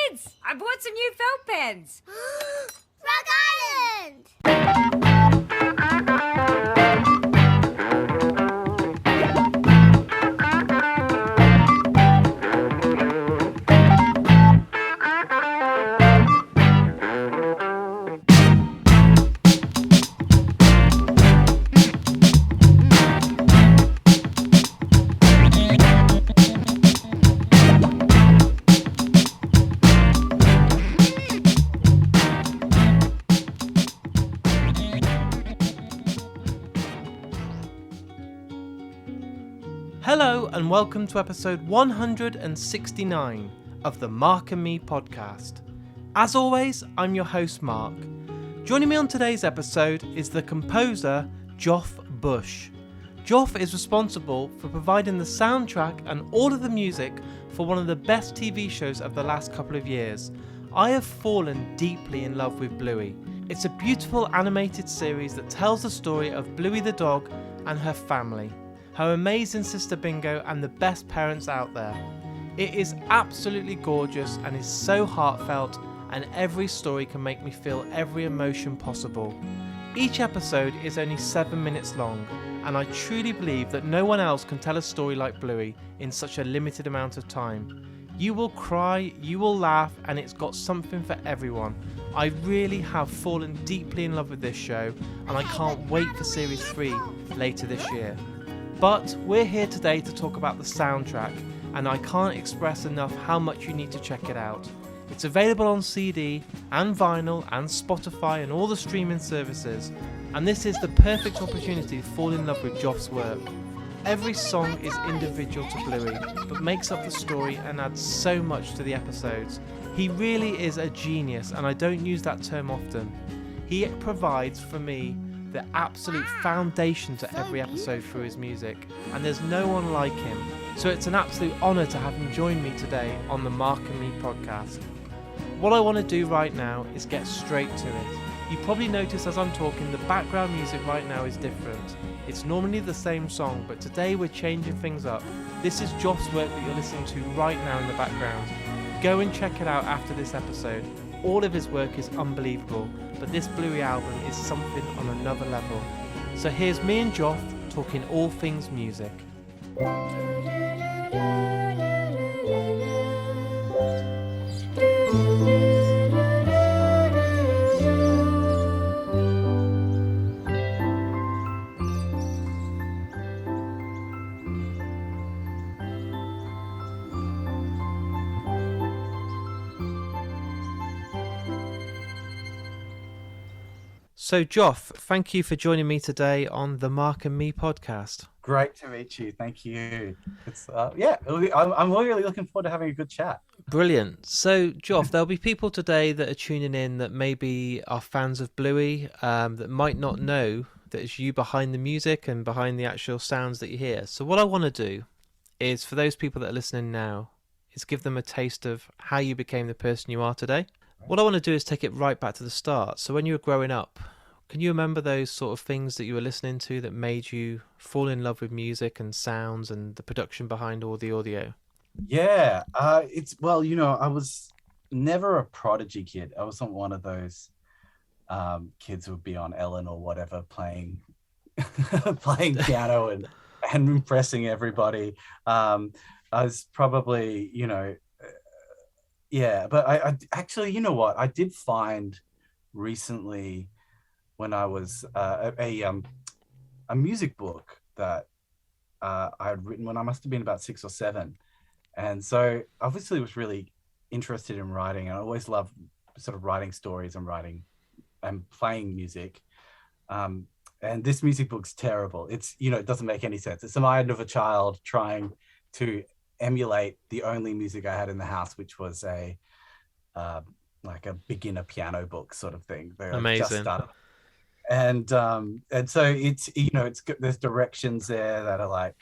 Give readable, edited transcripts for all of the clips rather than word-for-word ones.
Kids, I bought some new felt pens. Frog Island! Hello and welcome to episode 169 of the Mark and Me podcast. As always, I'm your host Mark. Joining me on today's episode is the composer Joff Bush. Joff is responsible for providing the soundtrack and all of the music for one of the best TV shows of the last couple of years. I have fallen deeply in love with Bluey. It's a beautiful animated series that tells the story of Bluey the dog and her family, her amazing sister Bingo, and the best parents out there. It is absolutely gorgeous and is so heartfelt, and every story can make me feel every emotion possible. Each episode is only 7 minutes long, and I truly believe that no one else can tell a story like Bluey in such a limited amount of time. You will cry, you will laugh, and it's got something for everyone. I really have fallen deeply in love with this show, and I can't wait for series 3 later this year. But we're here today to talk about the soundtrack, and I can't express enough how much you need to check it out. It's available on CD and vinyl and Spotify and all the streaming services, and this is the perfect opportunity to fall in love with Joff's work. Every song is individual to Bluey, but makes up the story and adds so much to the episodes. He really is a genius, and I don't use that term often. He provides, for me, the absolute foundation to every episode through his music, and there's no one like him. So it's an absolute honour to have him join me today on the Mark and Me podcast. What I want to do right now is get straight to it. You probably notice as I'm talking, the background music right now is different. It's normally the same song, but today we're changing things up. This is Joff's work that you're listening to right now in the background. Go and check it out after this episode. All of his work is unbelievable, but this Bluey album is something on another level. So here's me and Joff talking all things music. So Joff, thank you for joining me today on the Mark and Me podcast. Great to meet you. Thank you. It's I'm really looking forward to having a good chat. Brilliant. So Joff, there'll be people today that are tuning in that maybe are fans of Bluey, that might not know that it's you behind the music and behind the actual sounds that you hear. So what I want to do is, for those people that are listening now, is give them a taste of how you became the person you are today. What I want to do is take it right back to the start. So when you were growing up, can you remember those sort of things that you were listening to that made you fall in love with music and sounds and the production behind all the audio? Yeah, I was never a prodigy kid. I wasn't one of those kids who would be on Ellen or whatever playing playing piano and impressing everybody. I was probably, but I actually, you know what? I did find recently when I was a music book that I had written when I must have been about 6 or 7. And so obviously was really interested in writing, and I always loved sort of writing stories and writing and playing music. And this music book's terrible. It's, it doesn't make any sense. It's the mind of a child trying to emulate the only music I had in the house, which was like a beginner piano book sort of thing. Amazing. And so it's, there's directions there that are like,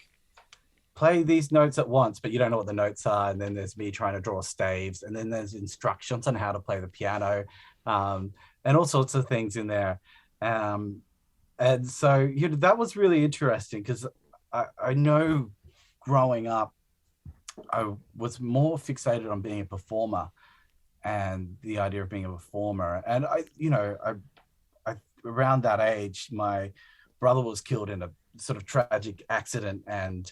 play these notes at once, but you don't know what the notes are. And then there's me trying to draw staves, and then there's instructions on how to play the piano, and all sorts of things in there. And so, that was really interesting because I know growing up, I was more fixated on being a performer and the idea of being a performer. And I around that age, my brother was killed in a sort of tragic accident, and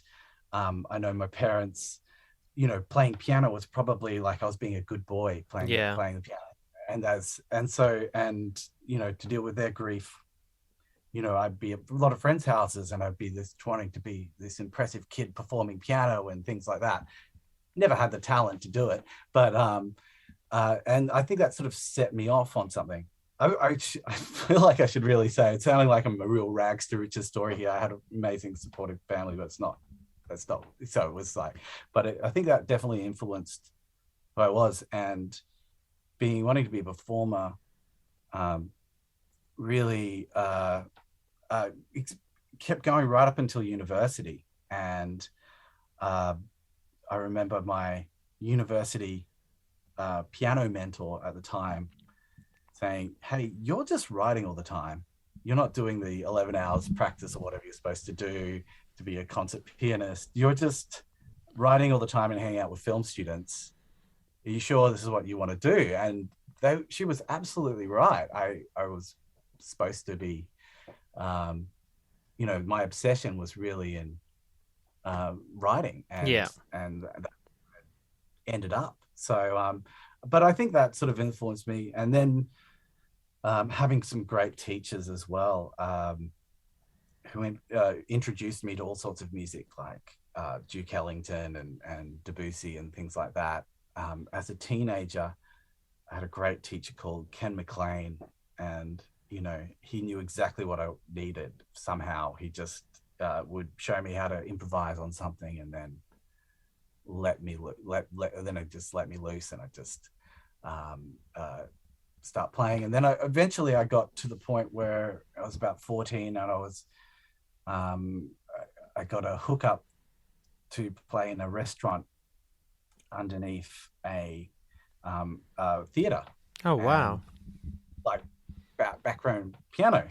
I know my parents, playing piano was probably like I was being a good boy playing the piano, and to deal with their grief, I'd be at a lot of friends' houses, and I'd be wanting to be this impressive kid performing piano and things like that. Never had the talent to do it, but and I think that sort of set me off on something. I feel like I should really say, it's sounding like I'm a real rags to riches story here. I had an amazing supportive family, but it's not. That's not. So it was like, but I think that definitely influenced who I was, and wanting to be a performer, really kept going right up until university. And I remember my university piano mentor at the time saying, "Hey, you're just writing all the time. You're not doing the 11 hours practice or whatever you're supposed to do to be a concert pianist. You're just writing all the time and hanging out with film students. Are you sure this is what you want to do?" And she was absolutely right. I was supposed to be, my obsession was really in writing, and that ended up. So, but I think that sort of influenced me. And then having some great teachers as well, who introduced me to all sorts of music, like Duke Ellington and Debussy and things like that. As a teenager, I had a great teacher called Ken McLean, and he knew exactly what I needed. Somehow he just would show me how to improvise on something, and then let me loose, and I just start playing. And then eventually I got to the point where I was about 14, and I got a hookup to play in a restaurant underneath a theater. Oh, wow. Like background piano.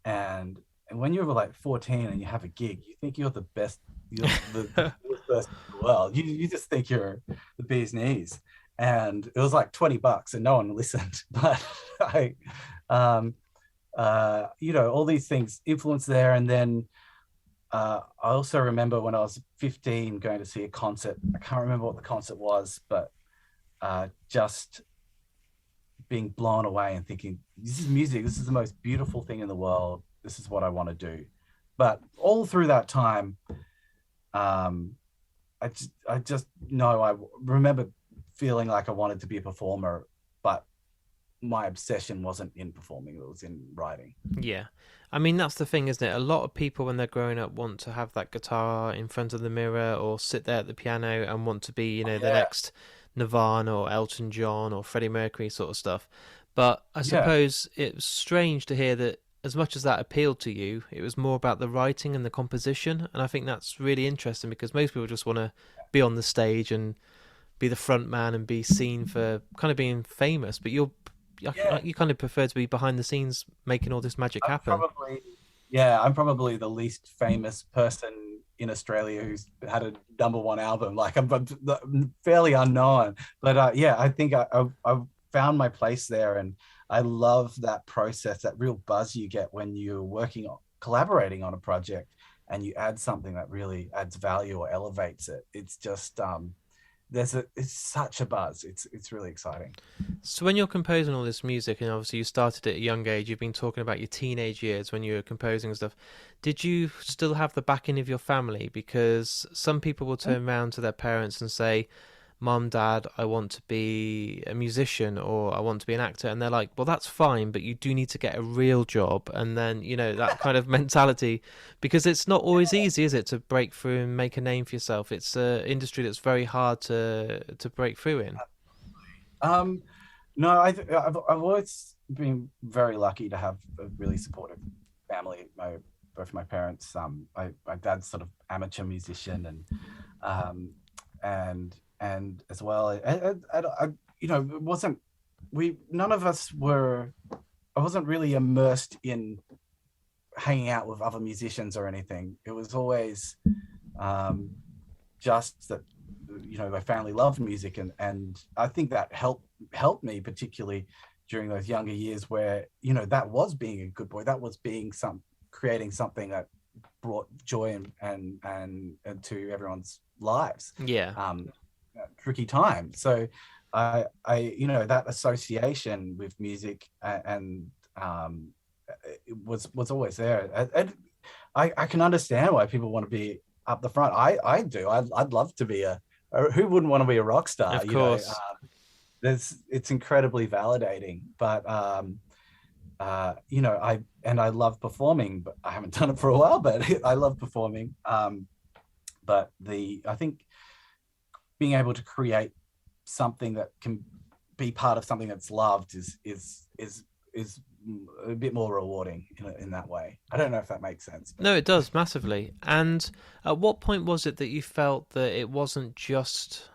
And when you're like 14 and you have a gig, you think you're the best, you're the best in the world. You just think you're the bee's knees. And it was like $20 and no one listened. But all these things influenced there. And then I also remember when I was 15 going to see a concert. I can't remember what the concert was, but just being blown away and thinking, this is music. This is the most beautiful thing in the world. This is what I want to do. But all through that time, I just know, I remember feeling like I wanted to be a performer, but my obsession wasn't in performing, it was in writing. Yeah. I mean, that's the thing, isn't it? A lot of people when they're growing up want to have that guitar in front of the mirror or sit there at the piano and want to be, the next Nirvana or Elton John or Freddie Mercury sort of stuff. But I suppose it was strange to hear that as much as that appealed to you, it was more about the writing and the composition. And I think that's really interesting, because most people just want to be on the stage and be the front man and be seen for kind of being famous, but you kind of prefer to be behind the scenes making all this magic happen. I'm probably the least famous person in Australia who's had a #1 album. Like, I'm fairly unknown, but I think I've found my place there, and I love that process, that real buzz you get when you're collaborating on a project, and you add something that really adds value or elevates it. It's just it's such a buzz. It's really exciting. So when you're composing all this music, and obviously you started at a young age, you've been talking about your teenage years when you were composing and stuff, did you still have the backing of your family? Because some people will turn around to their parents and say, "Mom, Dad, I want to be a musician or I want to be an actor," and they're like, "Well, that's fine, but you do need to get a real job." And then that kind of mentality, because it's not always easy, is it, to break through and make a name for yourself? It's an industry that's very hard to break through in. No, I've always been very lucky to have a really supportive family. Both my parents, my dad's sort of amateur musician, and as well, it wasn't, none of us were, I wasn't really immersed in hanging out with other musicians or anything. It was always just that my family loved music, and I think that helped me particularly during those younger years where, that was being a good boy, that was being creating something that brought joy and to everyone's lives. Yeah. Tricky time. So I that association with music and it was always there. And I can understand why people want to be up the front. I do. I'd love to be who wouldn't want to be a rock star? Of course. It's incredibly validating. But I love performing, but I haven't done it for a while. But I love performing. But I think being able to create something that can be part of something that's loved is a bit more rewarding in that way. I don't know if that makes sense. But... No, it does massively. And at what point was it that you felt that it wasn't just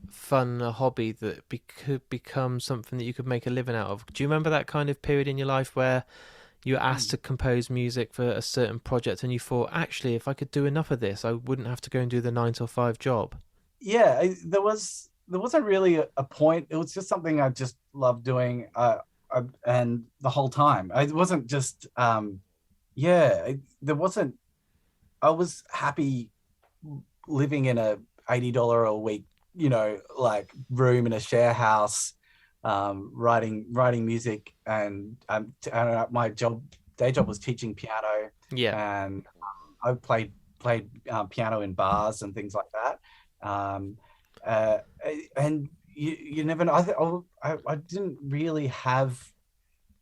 fun, a hobby, that could become something that you could make a living out of? Do you remember that kind of period in your life where you were asked to compose music for a certain project and you thought, actually, if I could do enough of this, I wouldn't have to go and do the 9 to 5 job? Yeah, there wasn't really a point. It was just something I just loved doing. And the whole time, it wasn't just there wasn't. I was happy living in a $80 a week, like room in a share house, writing music, and my day job was teaching piano. Yeah, and I played piano in bars and things like that. And you never know. I didn't really have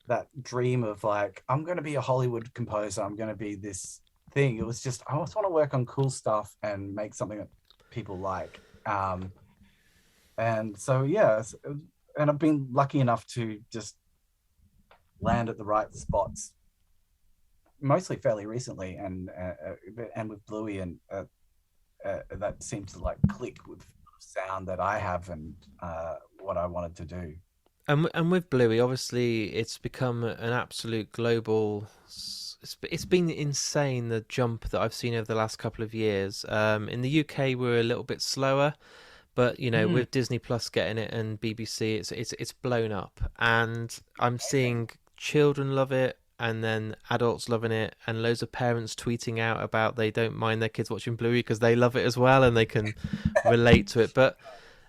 that dream of like, I'm going to be a Hollywood composer, I'm going to be this thing. It was just, I just want to work on cool stuff and make something that people like. And so, and I've been lucky enough to just land at the right spots, mostly fairly recently, and with Bluey, and that seemed to like click with sound that I have and what I wanted to do. and with Bluey, obviously, it's become an absolute global. It's been insane, the jump that I've seen over the last couple of years. In the UK, we're a little bit slower, but with Disney Plus getting it and BBC, it's blown up, and I'm seeing children love it, and then adults loving it, and loads of parents tweeting out about they don't mind their kids watching Bluey because they love it as well and they can relate to it. But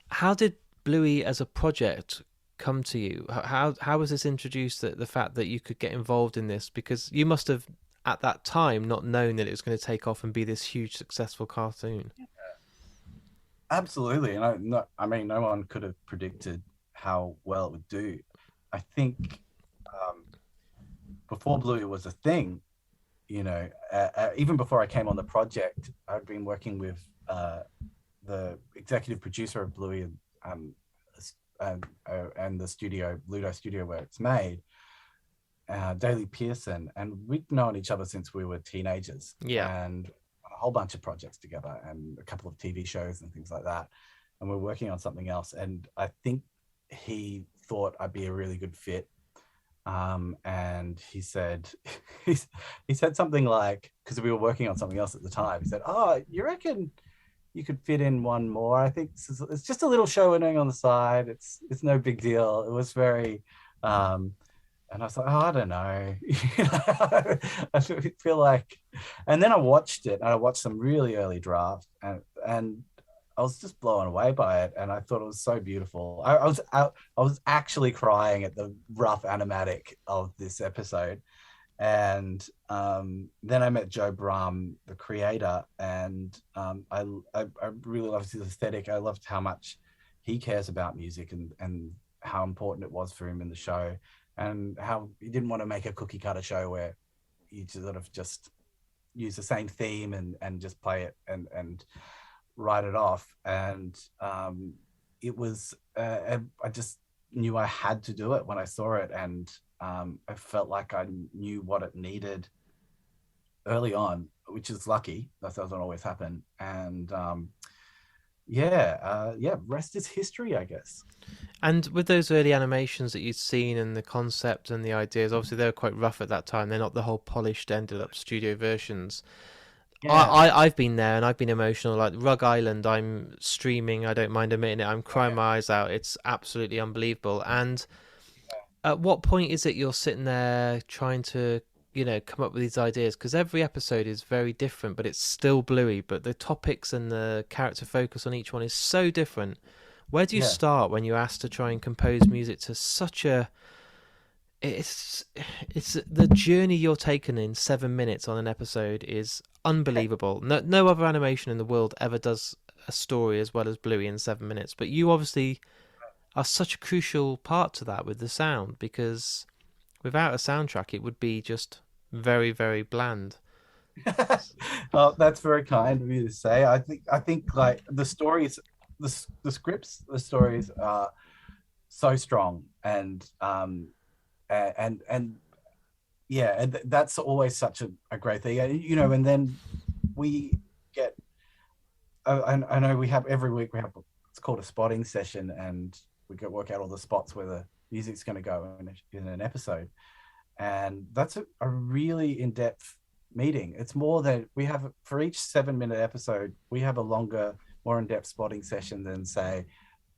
how did Bluey as a project come to you? How was this introduced, the fact that you could get involved in this? Because you must have at that time not known that it was going to take off and be this huge successful cartoon. Absolutely. And no one could have predicted how well it would do. I think before Bluey was a thing, even before I came on the project, I'd been working with the executive producer of Bluey and the studio, Ludo Studio, where it's made, Daley Pearson, and we'd known each other since we were teenagers. Yeah. And a whole bunch of projects together and a couple of TV shows and things like that. And we're working on something else. And I think he thought I'd be a really good fit. And he said, he said something like, because we were working on something else at the time, he said, "Oh, you reckon you could fit in one more? I think it's just a little show we're doing on the side. It's no big deal." It was very, and I was like, "Oh, I don't know." I feel like, and then I watched it, and I watched some really early drafts, and I was just blown away by it, and I thought it was so beautiful. I was actually crying at the rough animatic of this episode, and then I met Joe Brum, the creator, and I really loved his aesthetic. I loved how much he cares about music and how important it was for him in the show, and how he didn't want to make a cookie cutter show where you sort of just use the same theme and just play it and write it off. And it was I just knew I had to do it when I saw it, and I felt like I knew what it needed early on, which is lucky. That doesn't always happen. And rest is history, I guess. And with those early animations that you'd seen and the concept and the ideas, obviously they were quite rough at that time. They're not the whole polished, ended up studio versions. I've been there and I've been emotional. Like Rug Island, I'm streaming. I don't mind admitting it. I'm crying my eyes out. It's absolutely unbelievable. And at what point is it you're sitting there trying to, come up with these ideas? Because every episode is very different, but it's still Bluey. But the topics and the character focus on each one is so different. Where do you start when you're asked to try and compose music to such a... It's the journey you're taking in 7 minutes on an episode is unbelievable. No other animation in the world ever does a story as well as Bluey in 7 minutes. But you obviously are such a crucial part to that with the sound, because without a soundtrack, it would be just very, very bland. Well, that's very kind of you to say. I think like the stories, the scripts, the stories are so strong, and yeah, and that's always such a great thing, and then we get I know we have every week we have, it's called a spotting session, and we go work out all the spots where the music's going to go in an episode, and that's a really in-depth meeting. It's more than we have for each 7-minute episode. We have a longer, more in-depth spotting session than, say,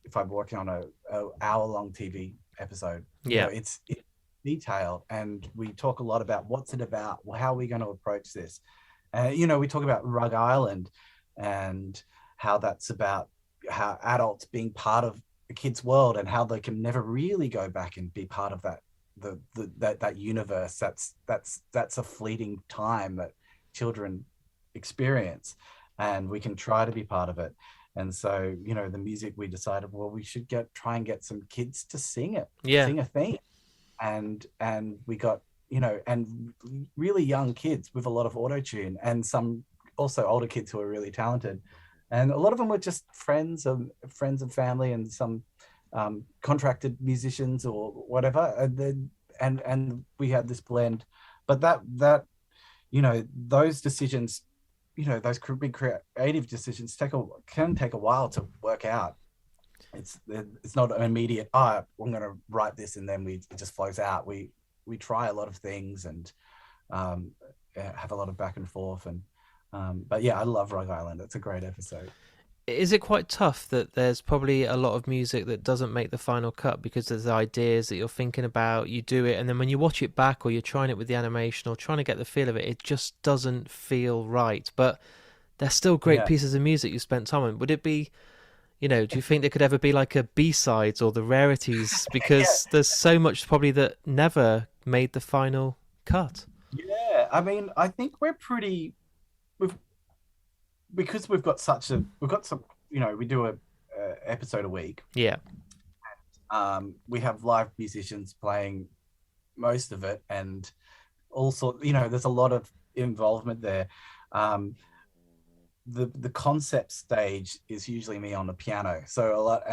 if I'm working on a hour-long TV episode. It's detail, and we talk a lot about what's it about, how are we going to approach this. We talk about Rug Island and how that's about how adults being part of a kid's world and how they can never really go back and be part of that that universe. That's a fleeting time that children experience, and we can try to be part of it. And so, the music, we decided, well, we should try and get some kids to sing it, sing a theme. And we got, and really young kids with a lot of auto-tune, and some also older kids who are really talented. And a lot of them were just friends and family, and some contracted musicians or whatever. And we had this blend. But that those decisions, those big creative decisions can take a while to work out. It's not an immediate, I'm going to write this and then it just flows out. We try a lot of things and have a lot of back and forth. And but yeah, I love Rug Island. It's a great episode. Is it quite tough that there's probably a lot of music that doesn't make the final cut because there's ideas that you're thinking about, you do it, and then when you watch it back or you're trying it with the animation or trying to get the feel of it, it just doesn't feel right? But they're still great pieces of music you spent time on. Would it be, do you think there could ever be like a B-sides or the rarities? Because there's so much probably that never made the final cut. Yeah, I mean, I think we're pretty... Because we've got some, we do a episode a week. Yeah. We have live musicians playing most of it, and also, there's a lot of involvement there. The concept stage is usually me on the piano, so a lot,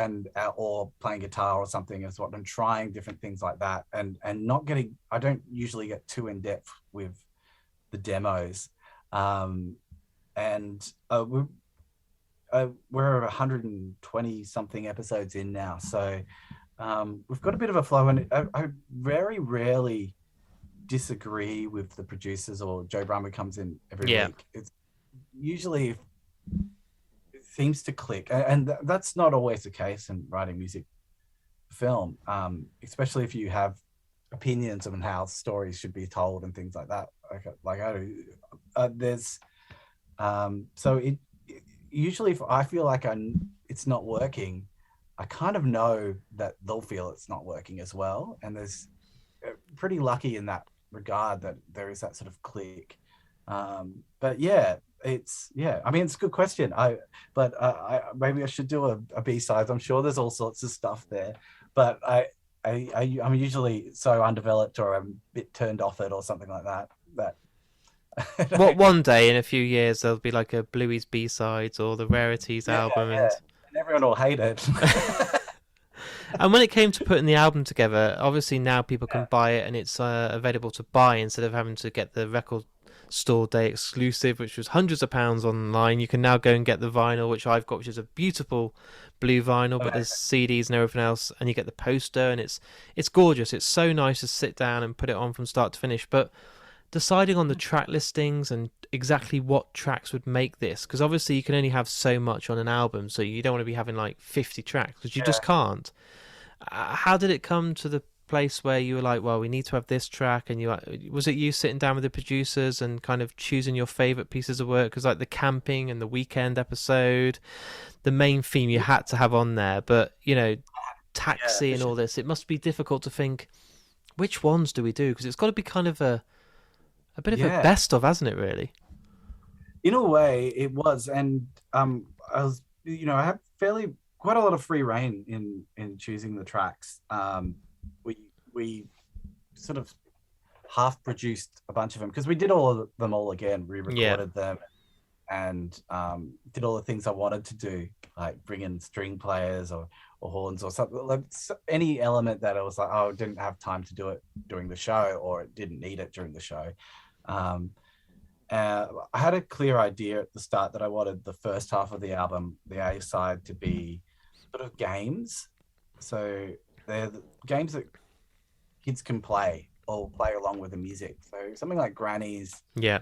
or playing guitar or something is what I'm trying, different things like that, and not getting. I don't usually get too in depth with the demos. And we're 120 something episodes in now, so we've got a bit of a flow, and I very rarely disagree with the producers or Joe Brummer comes in every week. It's usually it seems to click, and that's not always the case in writing music film, especially if you have opinions on how stories should be told and things like that. Like I do, there's. So it usually, if I feel like it's not working, I kind of know that they'll feel it's not working as well. And there's pretty lucky in that regard that there is that sort of click. But yeah, I mean, it's a good question. But maybe I should do a B-sides. I'm sure there's all sorts of stuff there, but I'm usually so undeveloped, or I'm a bit turned off it or something like that. What, one day in a few years there'll be like a Bluey's B-sides or the Rarities album, and everyone will hate it. And when it came to putting the album together, obviously now people can buy it and it's available to buy instead of having to get the record store day exclusive, which was hundreds of pounds online. You can now go and get the vinyl, which I've got, which is a beautiful blue vinyl, but there's CDs and everything else, and you get the poster, and it's gorgeous. It's so nice to sit down and put it on from start to finish. But deciding on the track listings and exactly what tracks would make this, because obviously you can only have so much on an album, so you don't want to be having like 50 tracks because you just can't. How did it come to the place where you were like, well, we need to have this track, and was it you sitting down with the producers and kind of choosing your favorite pieces of work? Because like the camping and the weekend episode, the main theme you had to have on there, but taxi and all this, it must be difficult to think which ones do we do, because it's got to be kind of a bit of a best of, hasn't it, really? In a way it was. And I was, I had quite a lot of free reign in choosing the tracks. We sort of half produced a bunch of them because we did all of them all again. We recorded them and did all the things I wanted to do, like bring in string players or horns or something, like any element that I was like, I didn't have time to do it during the show, or it didn't need it during the show. I had a clear idea at the start that I wanted the first half of the album, the A side, to be sort of games. So they're the games that kids can play or play along with the music. So something like Granny's. Yeah.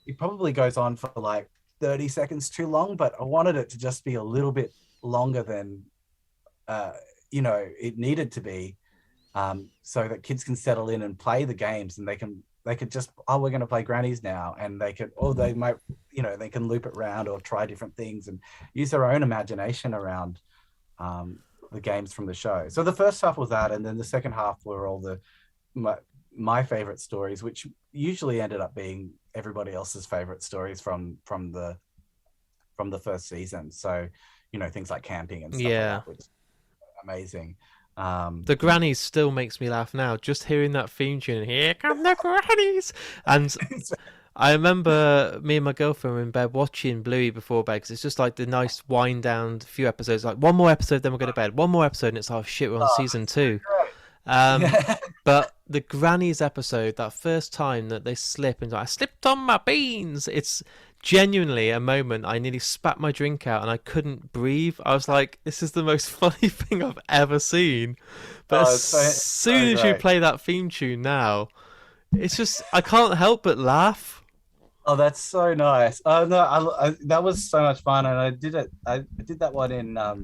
It probably goes on for like 30 seconds too long, but I wanted it to just be a little bit longer than, it needed to be, so that kids can settle in and play the games, and they could just, we're going to play Granny's now. And they might, they can loop it around or try different things and use their own imagination around the games from the show. So the first half was that. And then the second half were all my favorite stories, which usually ended up being everybody else's favorite stories from the first season. So, things like camping and stuff like that, which is amazing. The Grannies still makes me laugh now, just hearing that theme tune. Here come the Grannies. And I remember me and my girlfriend were in bed watching Bluey before bed, because it's just like the nice wind down few episodes, like one more episode, then we'll go to bed, one more episode, and it's like, oh shit, we're on season 2. But the Grannies episode, that first time that they slip and like, I slipped on my beans, it's genuinely a moment I nearly spat my drink out and I couldn't breathe. I was like, this is the most funny thing I've ever seen. But as soon as you play that theme tune now, it's just, I can't help but laugh. Oh, that's so nice. Oh no, that was so much fun. And I did that one in I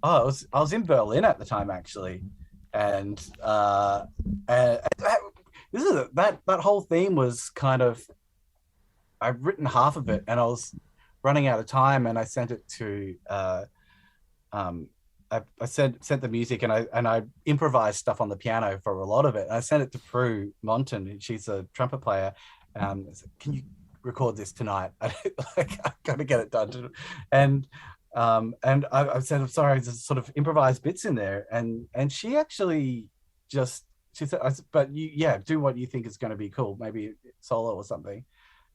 was in Berlin at the time, actually. And this is that whole theme was kind of, I've written half of it and I was running out of time, and I sent it to I sent the music, and I improvised stuff on the piano for a lot of it. And I sent it to Prue Monton, she's a trumpet player. I said, can you record this tonight? I've got to get it done. And I said, I'm sorry, there's sort of improvised bits in there. And she actually she said, but you, do what you think is going to be cool, maybe solo or something.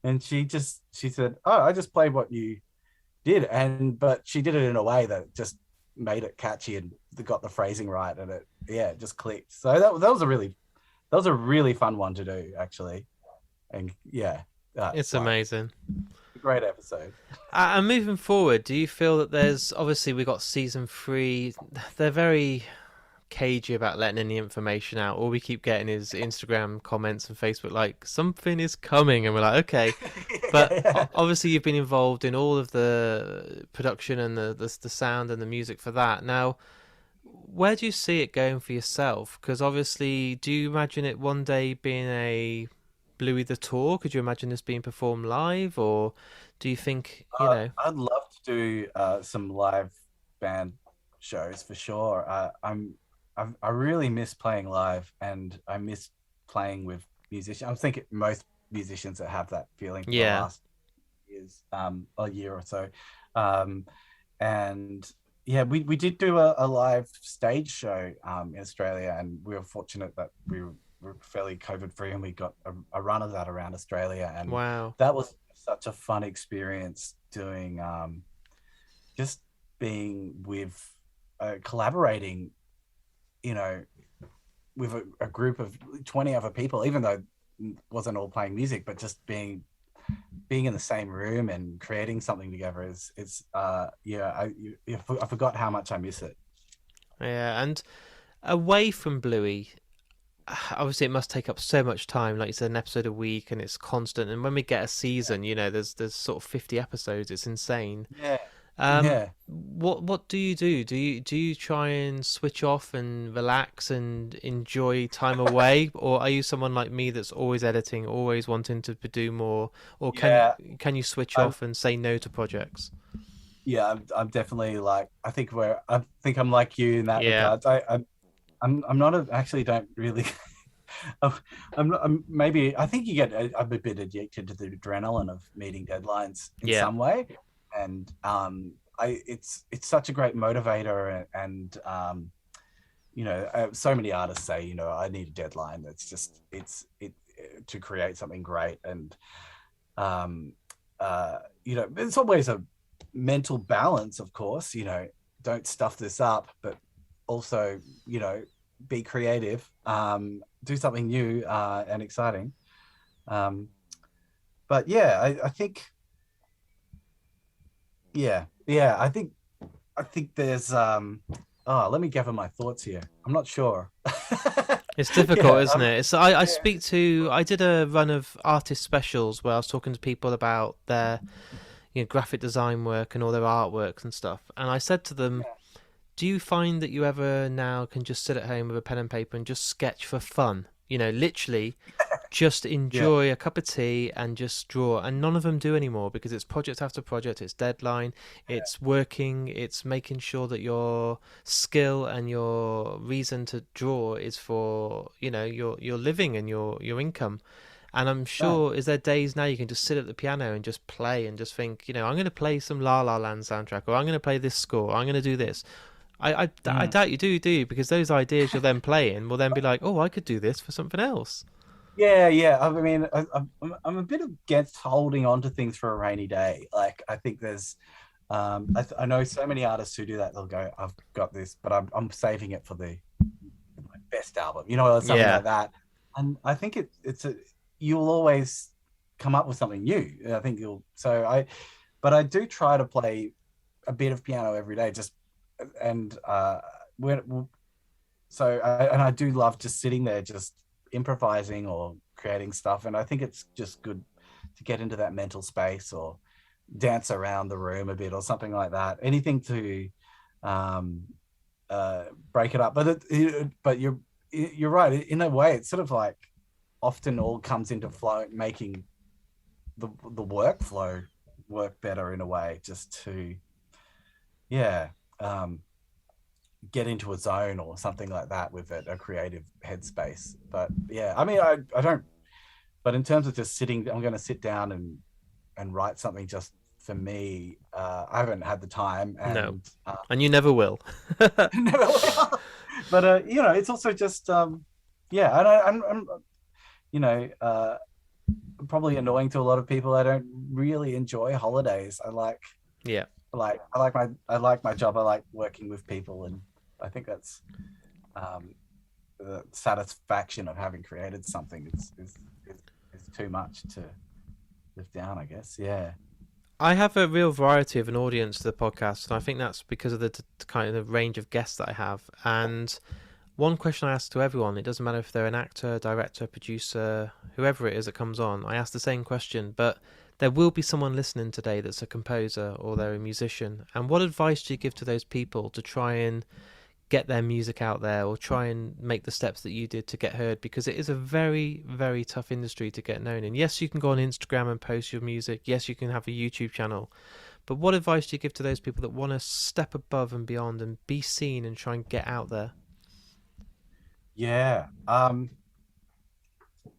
And she said, oh, I just played what you did. But she did it in a way that just made it catchy and got the phrasing right. And it just clicked. So that was a really fun one to do, actually. And it's amazing. Great episode. And moving forward, do you feel that there's, obviously we got season 3, they're very cagey about letting any information out. All we keep getting is Instagram comments and Facebook like, something is coming, and we're like, okay. But obviously you've been involved in all of the production and the sound and the music for that. Now, where do you see it going for yourself? Because obviously, do you imagine it one day being a Bluey the Tour? Could you imagine this being performed live, or do you think, I'd love to do some live band shows for sure. I really miss playing live, and I miss playing with musicians. I think most musicians that have that feeling for the last years, a year or so. And we did do a live stage show in Australia, and we were fortunate that we were fairly COVID free, and we got a run of that around Australia. And wow, that was such a fun experience doing, just being with, collaborating, with a group of 20 other people, even though it wasn't all playing music, but just being in the same room and creating something together I forgot how much I miss it. Yeah. And away from Bluey, obviously it must take up so much time, like you said, an episode a week, and it's constant. And when we get a season, there's sort of 50 episodes. It's insane. Yeah, Um, yeah. what do you do? Do you try and switch off and relax and enjoy time away, or are you someone like me that's always editing, always wanting to do more, or Yeah, can you switch I'm off and say no to projects? I'm definitely like I think I'm like you in that Yeah, regard. I'm not actually don't really. I'm maybe I think I'm a bit addicted to the adrenaline of meeting deadlines in yeah, some way, and it's such a great motivator, and so many artists say, I need a deadline. That's just it to create something great, and um it's always a mental balance, of course. Don't stuff this up, but also, be creative, do something new and exciting. um but yeah, I think, yeah, I think there's let me gather my thoughts here. I'm not sure. it's difficult, Yeah, isn't it? It's I yeah, speak to I did a run of artist specials where I was talking to people about their graphic design work and all their artworks and stuff, and I said to them, do you find that you ever now can just sit at home with a pen and paper and just sketch for fun? Literally just yeah, enjoy a cup of tea and just draw. And none of them do anymore because it's project after project, it's deadline, it's working, it's making sure that your skill and your reason to draw is for, your living and your income. And I'm no, sure, is there days now you can just sit at the piano and just play and just think, I'm going to play some La La Land soundtrack, or I'm going to play this score, or I'm going to do this. I mm. doubt you do you? Because those ideas you're then playing will then be like, oh, I could do this for something else. Yeah. I mean, I'm a bit against holding on to things for a rainy day. Like, I think there's, I know so many artists who do that. They'll go, I've got this, but I'm saving it for the best album, or something Yeah, like that. And I think you'll always come up with something new. I think but I do try to play a bit of piano every day, just, and when and I do love just sitting there, just improvising or creating stuff. And I think it's just good to get into that mental space, or dance around the room a bit, or something like that. Anything to um, break it up. But you're right. In a way, it's sort of like often all comes into flow, making the workflow work better in a way, just to, yeah. Get into a zone or something like that with a creative headspace. But yeah, I mean, I don't. But in terms of just sitting, I'm going to sit down and write something just for me. I haven't had the time, no, and and you never will. never will. But it's also just yeah, and I'm you know uh, probably annoying to a lot of people. I don't really enjoy holidays. Yeah, I like my job. I like working with people, and I think that's um, the satisfaction of having created something is too much to live down, I guess. Yeah. I have a real variety of an audience to the podcast, and I think that's because of the kind of range of guests that I have. And one question I ask to everyone, it doesn't matter if they're an actor, director, producer, whoever it is that comes on, I ask the same question, but there will be someone listening today that's a composer or they're a musician. And what advice do you give to those people to try and get their music out there, or try and make the steps that you did to get heard? Because it is a very, very tough industry to get known in. Yes, you can go on Instagram and post your music. Yes, you can have a YouTube channel. But what advice do you give to those people that want to step above and beyond and be seen and try and get out there? Yeah.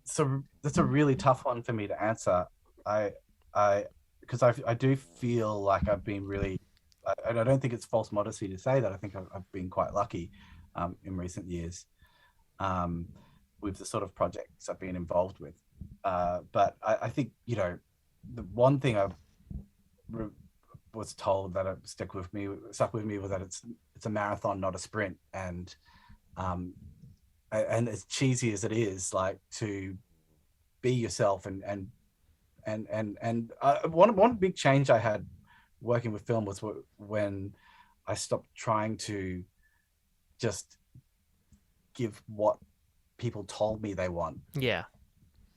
So that's a really tough one for me to answer. I, I, because I do feel like I've been really, and I don't think it's false modesty to say that. I think I've been quite lucky in recent years um, with the sort of projects I've been involved with. But I think, the one thing re- was told that stuck with me was that it's a marathon, not a sprint. And as cheesy as it is, like, to be yourself, and one big change I had working with film was when I stopped trying to just give what people told me they want. Yeah.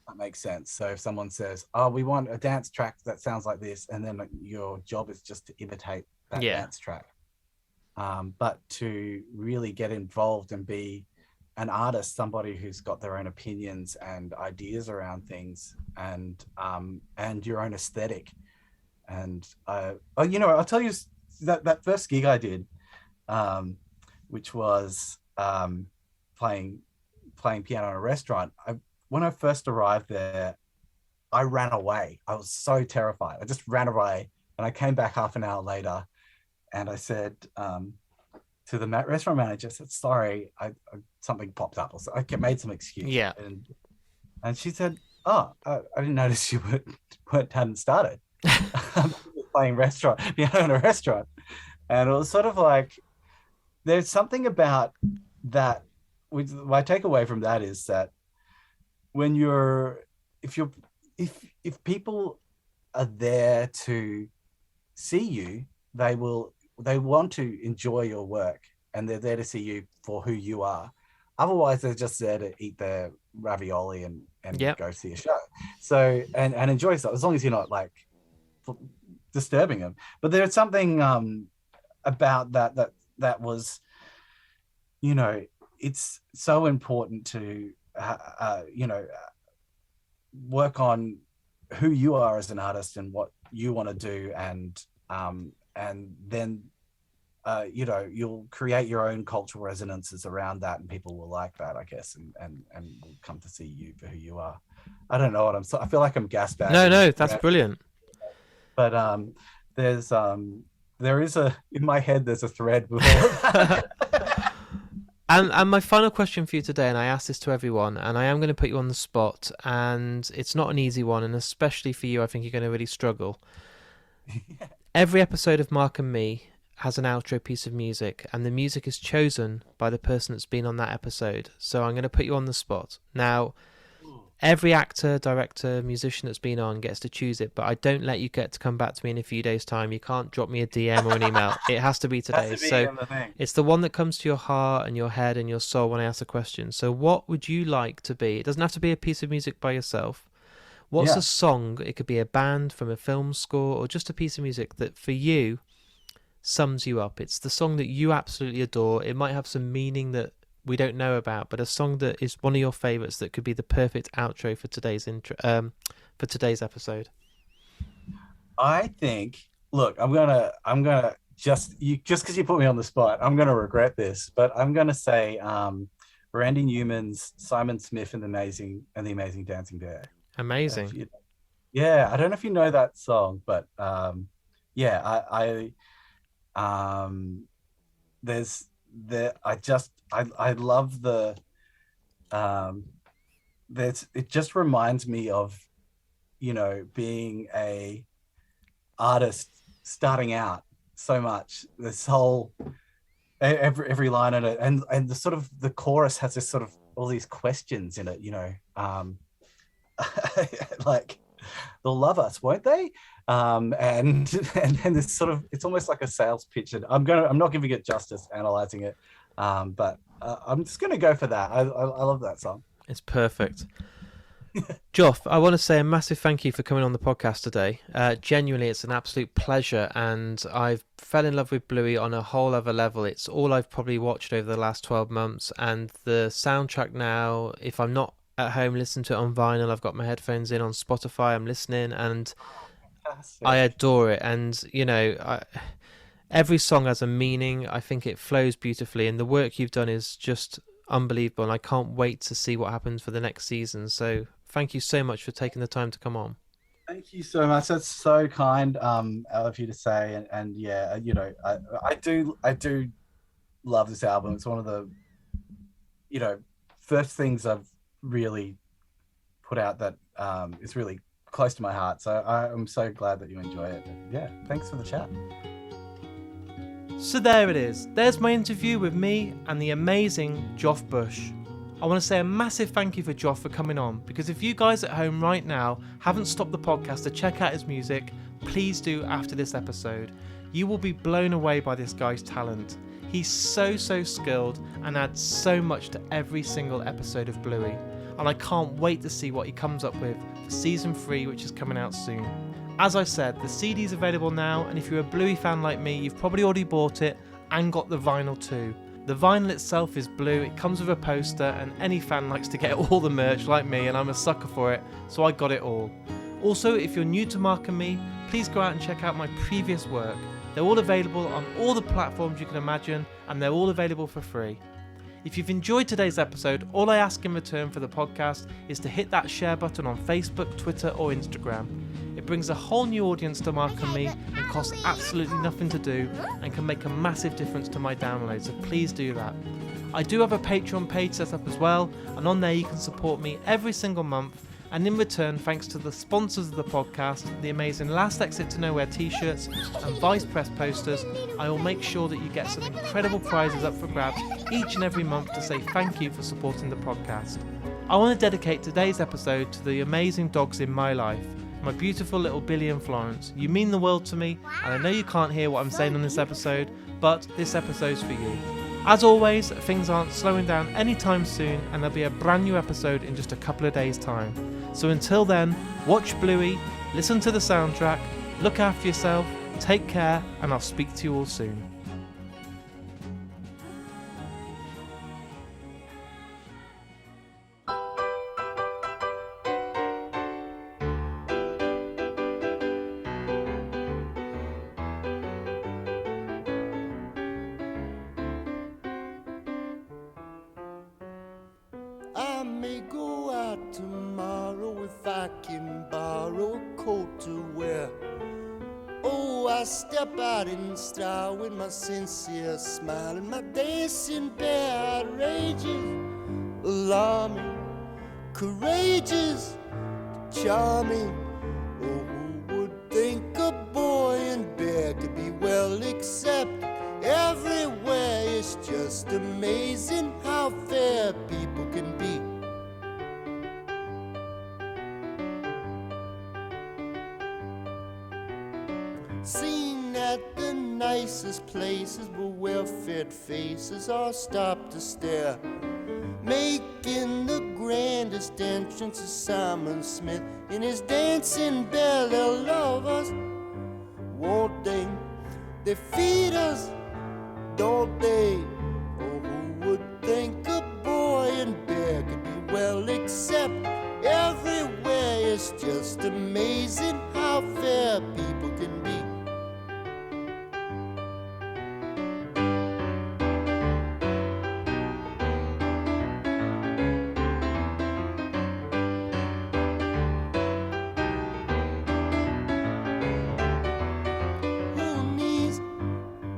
That makes sense. So if someone says, "Oh, we want a dance track that sounds like this," and then your job is just to imitate that dance track. But to really get involved and be an artist, somebody who's got their own opinions and ideas around things, and your own aesthetic. And I'll tell you that first gig I did, which was playing piano in a restaurant. When I first arrived there, I ran away. I was so terrified. I just ran away, and I came back half an hour later, and I said to the restaurant manager, I said, "Sorry, something popped up." So I made some excuse. Yeah. And she said, "Oh, I didn't notice you hadn't started." Playing piano in a restaurant. And it was sort of like, there's something about that. My takeaway from that is that when if people are there to see you, they want to enjoy your work, and they're there to see you for who you are. Otherwise, they're just there to eat their ravioli and go see a show. So and enjoy stuff, as long as you're not like disturbing them. But there's something about that was, it's so important to work on who you are as an artist and what you want to do, and then you'll create your own cultural resonances around that, and people will like that, I guess, and will come to see you for who you are. I don't know what I feel like I'm gas bagging. No, that's brilliant. But there is in my head, there's a thread with all of that. And my final question for you today, and I ask this to everyone, and I am going to put you on the spot, and it's not an easy one, and especially for you, I think you're going to really struggle. Every episode of Mark and Me has an outro piece of music, and the music is chosen by the person that's been on that episode. So I'm going to put you on the spot. Now, every actor, director, musician that's been on gets to choose it, but I don't let you get to come back to me in a few days' time. You can't drop me a DM or an email. It has to be today. So it's the one that comes to your heart and your head and your soul when I ask a question. So what would you like to be? It doesn't have to be a piece of music by yourself. What's a song? It could be a band from a film score, or just a piece of music that for you sums you up. It's the song that you absolutely adore. It might have some meaning that we don't know about, but a song that is one of your favorites that could be the perfect outro for today's for today's episode. I think, look, I'm gonna just because you put me on the spot, I'm gonna regret this, but I'm gonna say Randy Newman's Simon Smith and the Amazing Dancing Bear. Amazing. I don't know if you know that song, but I love the it just reminds me of being a artist starting out so much. This whole every line in it, and the sort of the chorus has this sort of all these questions in it, like they'll love us, won't they? And then this sort of, it's almost like a sales pitch, and I'm not giving it justice analyzing it, but I'm just gonna go for that. I love that song. It's perfect. Joff, I want to say a massive thank you for coming on the podcast today. Genuinely, it's an absolute pleasure, and I've fell in love with Bluey on a whole other level. It's all I've probably watched over the last 12 months, and the soundtrack now, if I'm not at home listening to it on vinyl, I've got my headphones in on Spotify, I'm listening, and I adore it. And every song has a meaning. I think it flows beautifully, and the work you've done is just unbelievable, and I can't wait to see what happens for the next season. So thank you so much for taking the time to come on. Thank you so much. That's so kind of you to say, and yeah, I do love this album. It's one of the first things I've really put out that is really close to my heart. So I'm so glad that you enjoy it. Yeah, thanks for the chat. So there it is. There's my interview with me and the amazing Joff Bush. I want to say a massive thank you for Joff for coming on, because if you guys at home right now haven't stopped the podcast to check out his music, please do after this episode. You will be blown away by this guy's talent. He's so skilled and adds so much to every single episode of Bluey, and I can't wait to see what he comes up with for season 3, which is coming out soon. As I said, the CD's available now, and if you're a Bluey fan like me, you've probably already bought it and got the vinyl too. The vinyl itself is blue, it comes with a poster, and any fan likes to get all the merch like me, and I'm a sucker for it, so I got it all. Also, if you're new to Mark and Me, please go out and check out my previous work. They're all available on all the platforms you can imagine, and they're all available for free. If you've enjoyed today's episode, all I ask in return for the podcast is to hit that share button on Facebook, Twitter or Instagram. It brings a whole new audience to Mark and Me and costs absolutely nothing to do and can make a massive difference to my downloads, so please do that. I do have a Patreon page set up as well, and on there you can support me every single month, and in return, thanks to the sponsors of the podcast, the amazing Last Exit to Nowhere t-shirts and Vice Press posters, I will make sure that you get some incredible prizes up for grabs each and every month to say thank you for supporting the podcast. I want to dedicate today's episode to the amazing dogs in my life, my beautiful little Billy and Florence. You mean the world to me, and I know you can't hear what I'm saying on this episode, but this episode's for you. As always, things aren't slowing down anytime soon, and there'll be a brand new episode in just a couple of days' time. So until then, watch Bluey, listen to the soundtrack, look after yourself, take care, and I'll speak to you all soon. I may go out tomorrow if I can borrow a coat to wear. Oh, I step out in style with my sincere smile and my dancing bear, outrageous, alarming, courageous, charming. Oh, who would think a boy and bear could be well accepted everywhere? It's just amazing how fair people can be. Seen at the nicest places where well-fed faces all stop to stare, making the grandest entrance is Simon Smith in his dancing bear. They'll love us, won't they? They feed us, don't they? Oh, who would think a boy and bear could be well accepted everywhere? It's just amazing how fair people can be.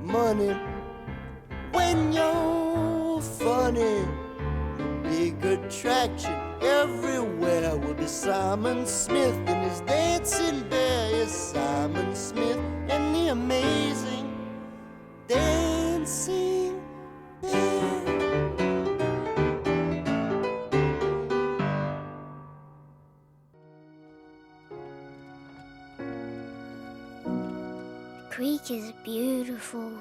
Money when you're funny, big attraction everywhere will be Simon Smith and his dancing bear. Yes, Simon Smith and the amazing dancing bear. The creek is beautiful.